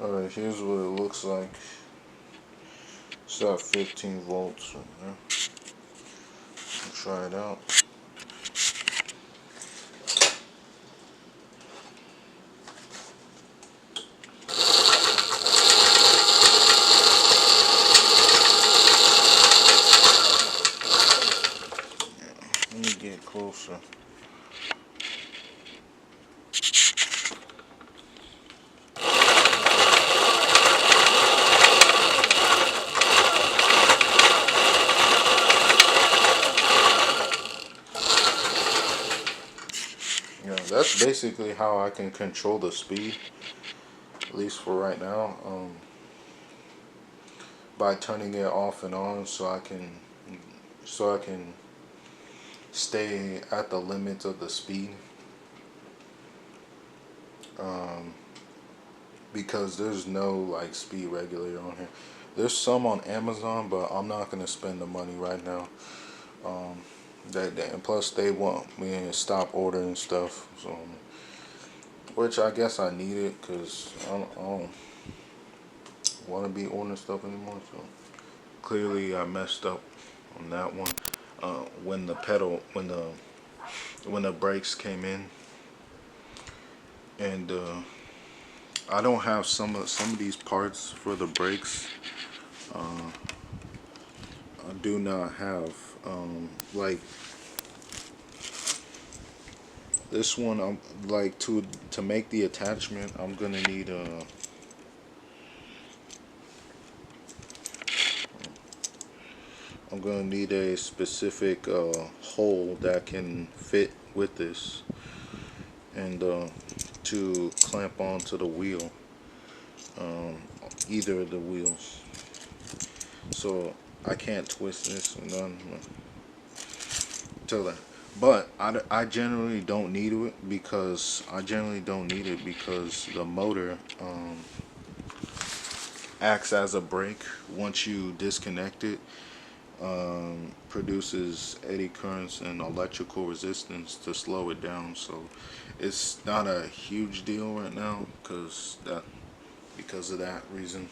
Alright, here's what it looks like. It's at 15 volts right there. Try it out. Let me get closer. Yeah, that's basically how I can control the speed, at least for right now. By turning it off and on, so I can stay at the limits of the speed. Um, because there's no like speed regulator on here. There's some on Amazon, but I'm not gonna spend the money right now. Um, and plus they want me to stop ordering stuff, so which I guess I need it because I don't want to be ordering stuff anymore. So clearly I messed up on that one. When the pedal, when the brakes came in, and I don't have some of these parts for the brakes. Uh, I do not have like this one. I'm like to make the attachment. I'm gonna need a specific hole that can fit with this, and to clamp onto the wheel, um, either of the wheels. So I can't twist this and none till that. But I generally don't need it because the motor acts as a brake. Once you disconnect it, produces eddy currents and electrical resistance to slow it down. So it's not a huge deal right now because of that reason.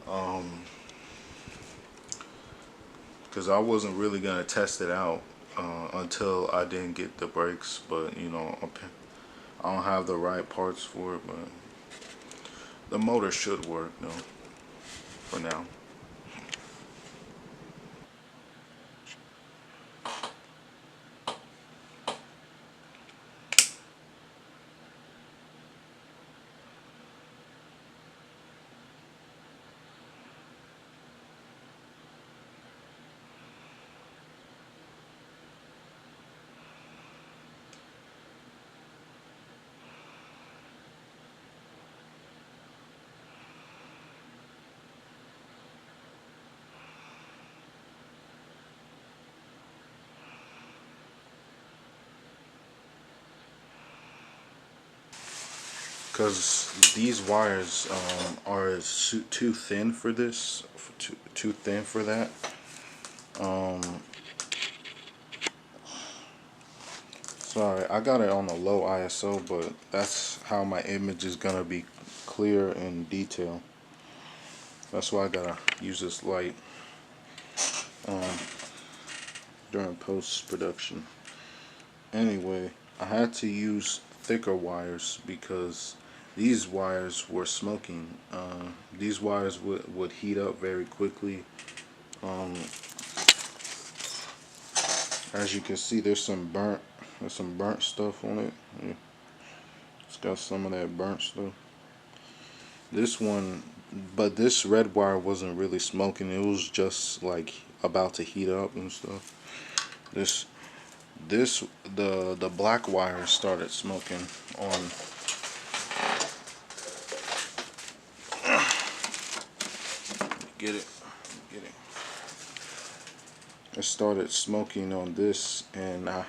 Um, because I wasn't really gonna test it out until I didn't get the brakes. But I don't have the right parts for it. But the motor should work though for now. Because these wires are too thin for this, too thin for that. Um, Sorry, I got it on a low ISO, but that's how my image is gonna be clear in detail. That's why I gotta use this light um, during post production. Anyway, I had to use thicker wires because these wires were smoking. These wires would heat up very quickly. Um, as you can see, there's some burnt stuff on it. Yeah, it's got some of that burnt stuff. This one, but this red wire wasn't really smoking. It was just like about to heat up and stuff. This the black wire started smoking on. Get it, get it. It started smoking on this, and I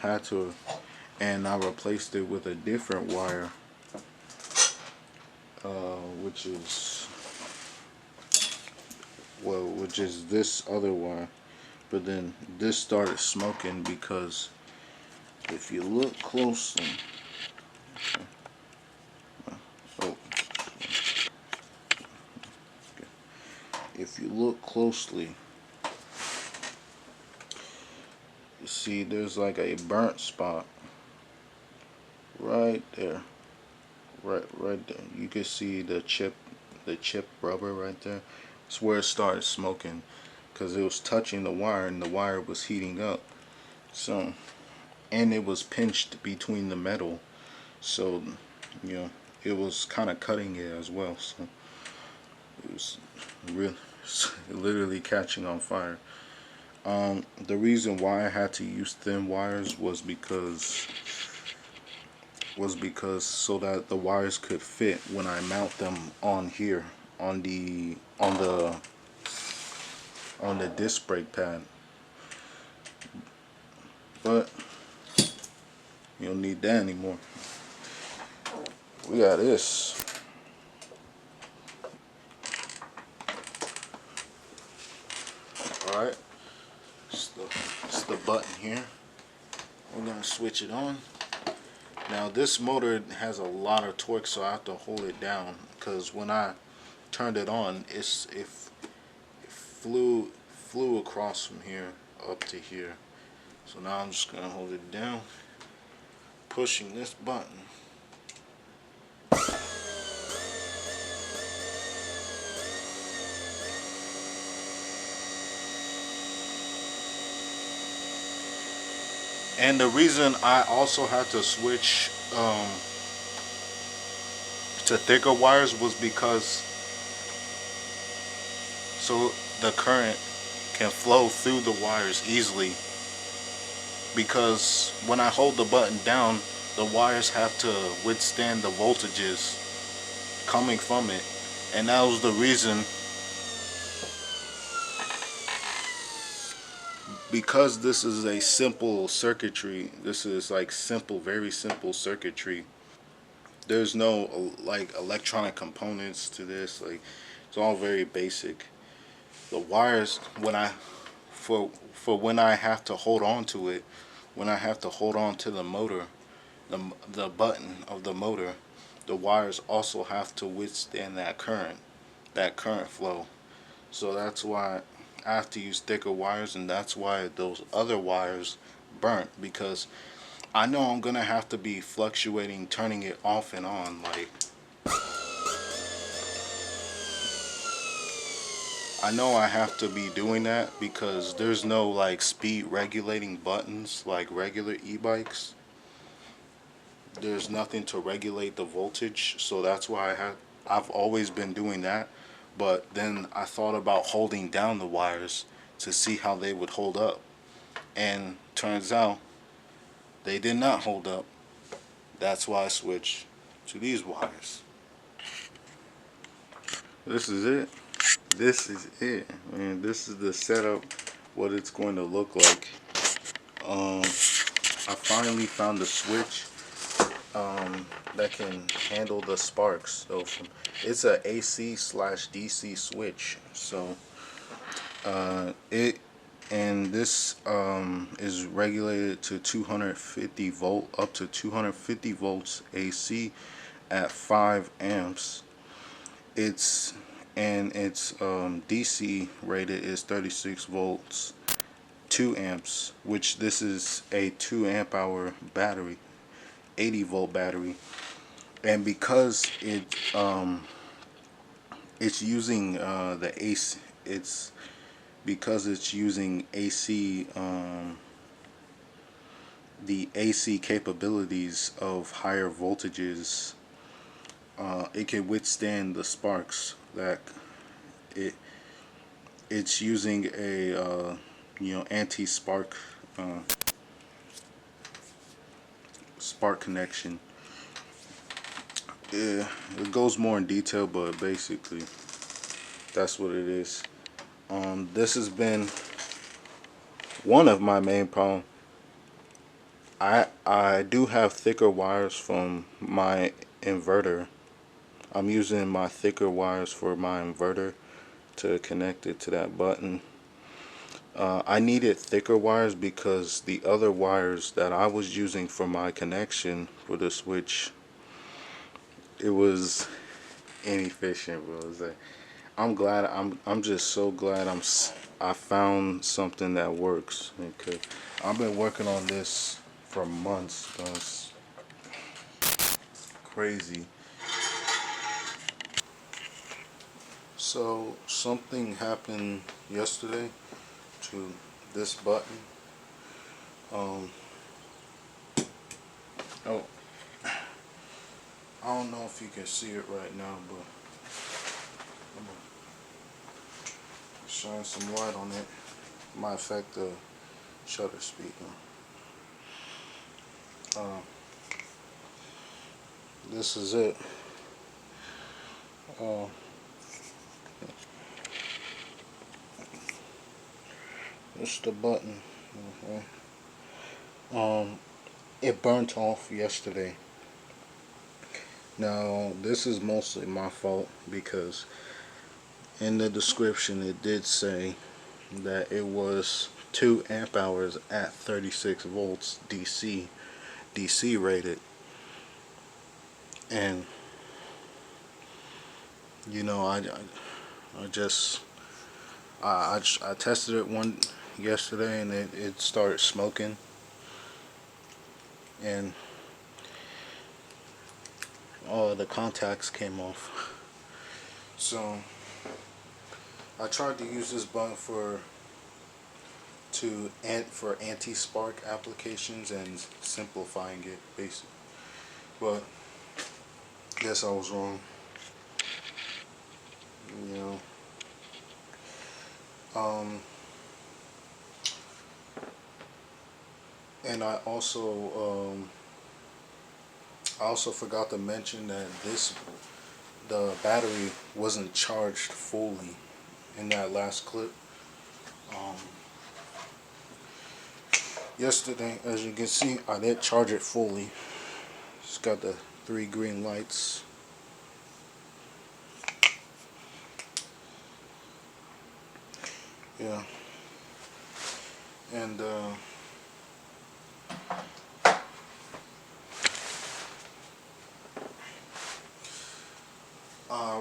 replaced it with a different wire, which is which is this other wire. But then this started smoking because if you look closely, oh, you look closely, you see there's like a burnt spot right there. Right there. You can see the chip rubber right there. It's where it started smoking because it was touching the wire and the wire was heating up. So, and it was pinched between the metal. So, you know, it was kind of cutting it as well. So, it was really, literally catching on fire. The reason why I had to use thin wires was because so that the wires could fit when I mount them on here on the disc brake pad. But you don't need that anymore. We got this. Alright. It's the button here. We're gonna switch it on. Now this motor has a lot of torque, so I have to hold it down because when I turned it on, it flew across from here up to here. So now I'm just gonna hold it down, pushing this button. And the reason I also had to switch to thicker wires was because so the current can flow through the wires easily, because when I hold the button down, the wires have to withstand the voltages coming from it. And that was the reason, because this is a simple circuitry, this is like simple, very simple circuitry. There's no like electronic components to this, like it's all very basic. The wires, when I have to hold on to it, when I have to hold on to the motor, the button of the motor, the wires also have to withstand that current flow. So that's why I have to use thicker wires, and that's why those other wires burnt, because I know I'm gonna have to be fluctuating, turning it off and on. Like, I know I have to be doing that because there's no like speed regulating buttons like regular e-bikes. There's nothing to regulate the voltage, so that's why I've always been doing that. But then I thought about holding down the wires to see how they would hold up, and turns out they did not hold up. That's why I switched to these wires. This is it. This is it. Man, this is the setup, what it's going to look like. I finally found a switch that can handle the sparks. So it's a AC/DC switch. So it and this is regulated to 250 volt, up to 250 volts AC at 5 amps. It's DC rated is 36 volts, 2 amps, which this is a 2 amp hour battery, 80 volt battery. And because it's using the AC, it's because it's using AC, the AC capabilities of higher voltages, it can withstand the sparks that it it's using a anti-spark spark connection. Yeah, it goes more in detail, but basically that's what it is. This has been one of my main problems. I do have thicker wires from my inverter. I'm using my thicker wires for my inverter to connect it to that button. I needed thicker wires because the other wires that I was using for my connection for the switch, it was inefficient, bro. I'm glad. I'm just so glad I found something that works. Okay, I've been working on this for months. That's crazy. So something happened yesterday to this button. Um, oh, I don't know if you can see it right now, but I'm gonna shine some light on it. Might affect the shutter speed. Uh, this is it. Uh, this is the button. Okay. It burnt off yesterday. Now this is mostly my fault because in the description it did say that it was 2 amp hours at 36 volts DC rated, and you know I just I tested it one yesterday and it started smoking, and all the contacts came off. So I tried to use this button for anti-spark applications and simplifying it basically, but guess I was wrong. You know, and I also forgot to mention that the battery wasn't charged fully in that last clip. Um, Yesterday, as you can see, I did charge it fully. It's got the 3 green lights. Yeah, and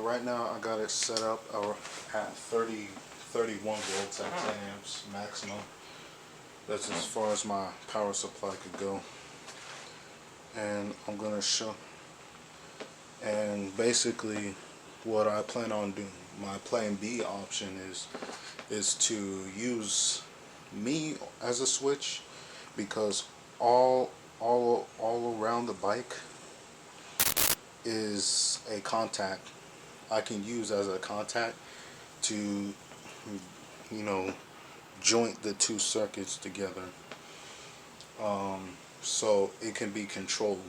right now I got it set up at 31 volts at 10 amps maximum. That's as far as my power supply could go. And I'm gonna show, and basically what I plan on doing, my plan B option is to use me as a switch, because all around the bike is a contact I can use as a contact to, you know, joint the two circuits together, so it can be controlled.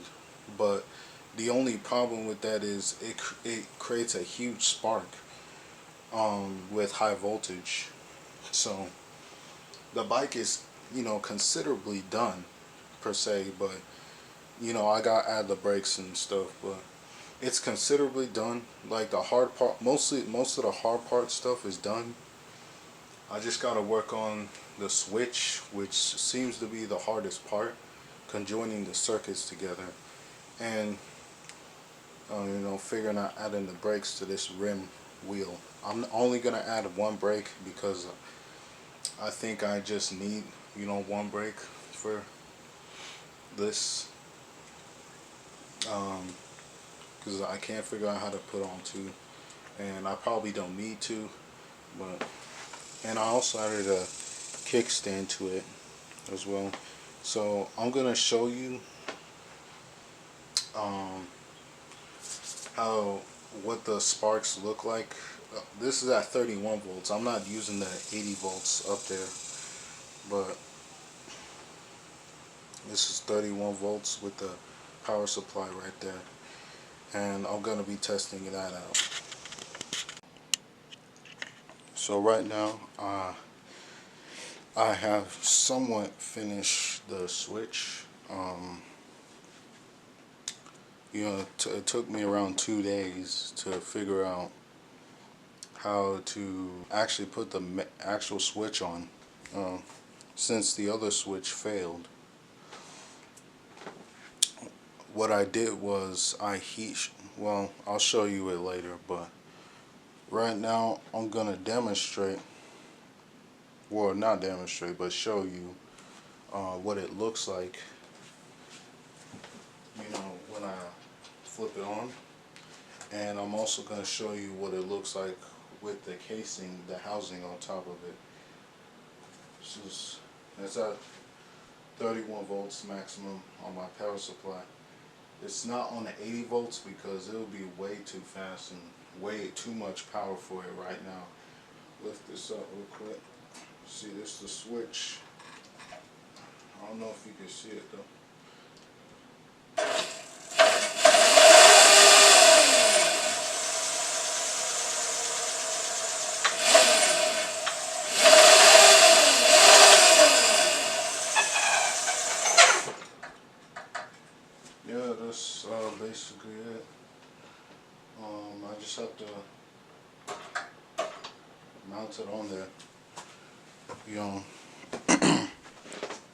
But the only problem with that is it creates a huge spark with high voltage. So the bike is, considerably done per se, but I got to add the brakes and stuff, but it's considerably done. Like the hard part, most of the hard part stuff is done. I just got to work on the switch, which seems to be the hardest part, conjoining the circuits together, and figuring out adding the brakes to this rim wheel. I'm only gonna add one brake because I think I just need, one brake for this, because I can't figure out how to put on two, and I probably don't need to, but, and I also added a kickstand to it as well. So I'm gonna show you um, how what the sparks look like. This is at 31 volts. I'm not using the 80 volts up there, but this is 31 volts with the power supply right there, and I'm gonna be testing that out. So right now, I have somewhat finished the switch. It took me around 2 days to figure out how to actually put the actual switch on, uh, since the other switch failed. What I did was well, I'll show you it later, but Right now, I'm gonna demonstrate, well, not demonstrate, but show you what it looks like, when I flip it on. And I'm also gonna show you what it looks like with the casing, the housing on top of it. It's at 31 volts maximum on my power supply. It's not on the 80 volts because it'll be way too fast and way too much power for it right now. Lift this up real quick. See, this is the switch. I don't know if you can see it though. Yeah, that's basically it. I just have to mount it on there, you know,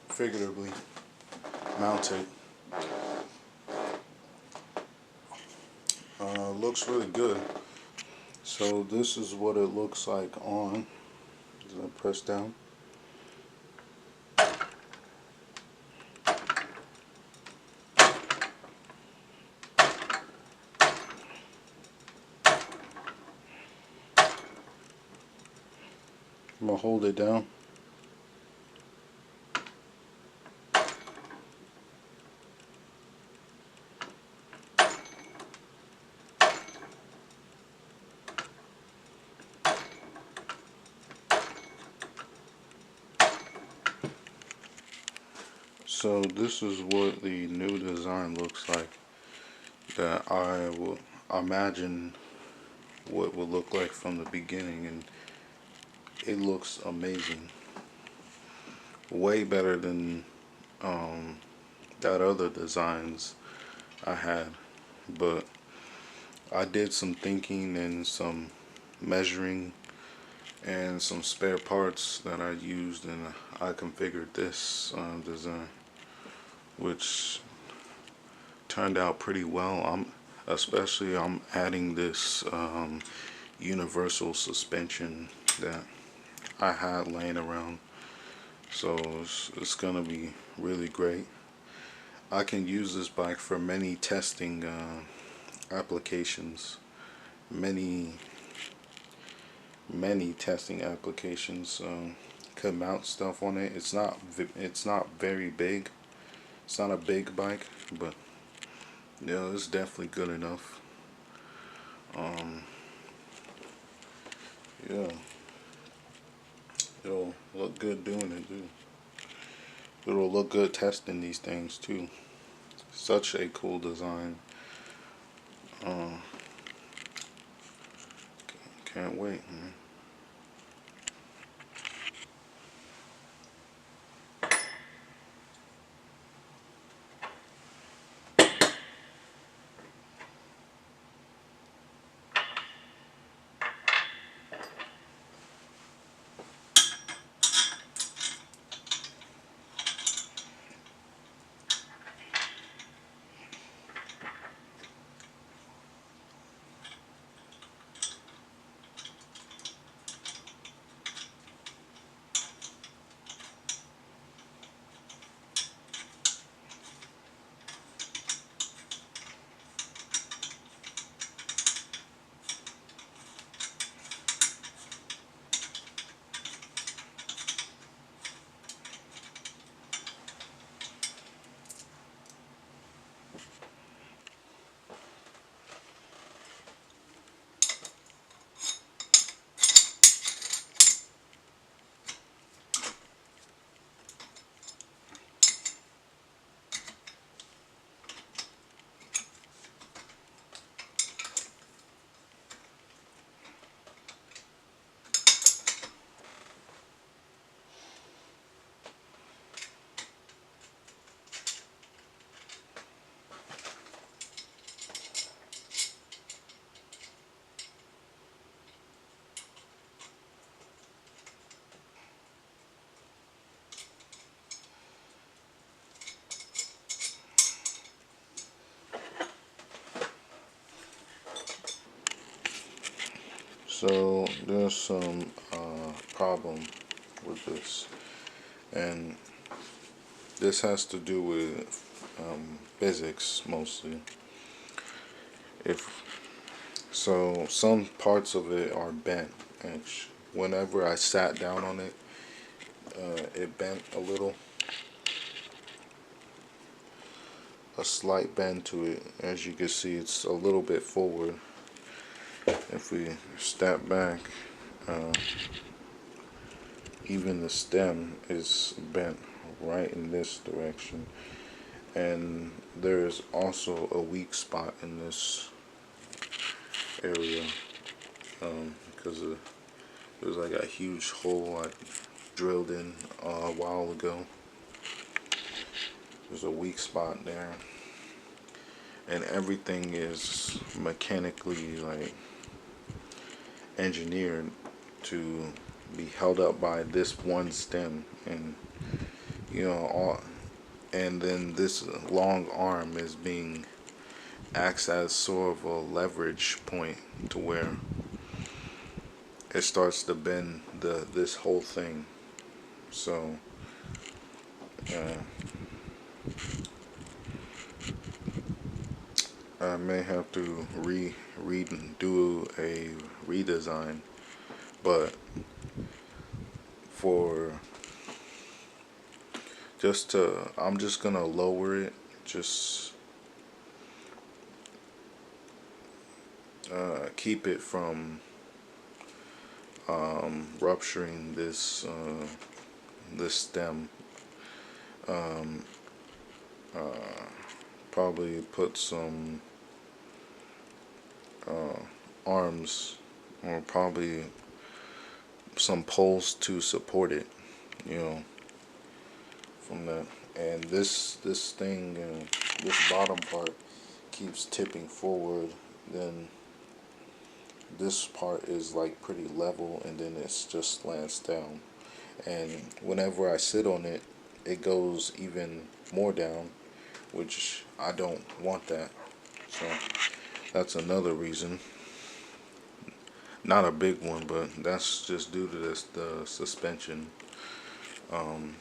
figuratively mount it. Looks really good. So this is what it looks like on. Just gonna press down. I'm gonna hold it down. So this is what the new design looks like, that I will imagine what would look like from the beginning, and it looks amazing. Way better than that other designs I had. But I did some thinking and some measuring and some spare parts that I used, and I configured this design, which turned out pretty well. I'm adding this universal suspension that I had laying around, so it's gonna be really great. I can use this bike for many testing applications, many testing applications. Could mount stuff on it. It's not very big. It's not a big bike, but yeah, it's definitely good enough. Yeah, it'll look good doing it too. It'll look good testing these things too. Such a cool design. Uh, can't wait, man. So there's some problem with this, and this has to do with physics mostly. If so, some parts of it are bent, and whenever I sat down on it, it bent a little, a slight bend to it. As you can see, it's a little bit forward. If we step back, uh, even the stem is bent right in this direction, and there's also a weak spot in this area because there's like a huge hole I drilled in a while ago. There's a weak spot there, and everything is mechanically like engineered to be held up by this one stem, and all, and then this long arm is being acts as sort of a leverage point to where it starts to bend this whole thing. So uh, I may have to do a redesign, but for I'm just gonna lower it, just keep it from rupturing this stem. Um, Probably put some arms, or probably some poles to support it. You know, from that, and this thing, this bottom part keeps tipping forward. Then this part is like pretty level, and then it's just slants down. And whenever I sit on it, it goes even more down, which I don't want that. So that's another reason. Not a big one, but that's just due to the suspension. Um,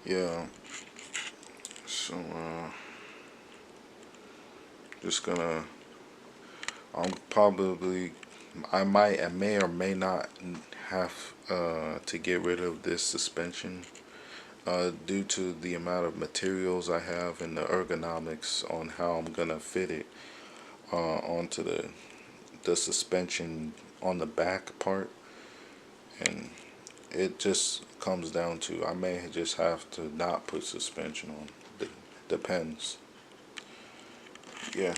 yeah. So just gonna. I'm probably. I may or may not have to get rid of this suspension due to the amount of materials I have and the ergonomics on how I'm gonna fit it onto the suspension on the back part, and it just comes down to I may just have to not put suspension on. Depends. Yeah.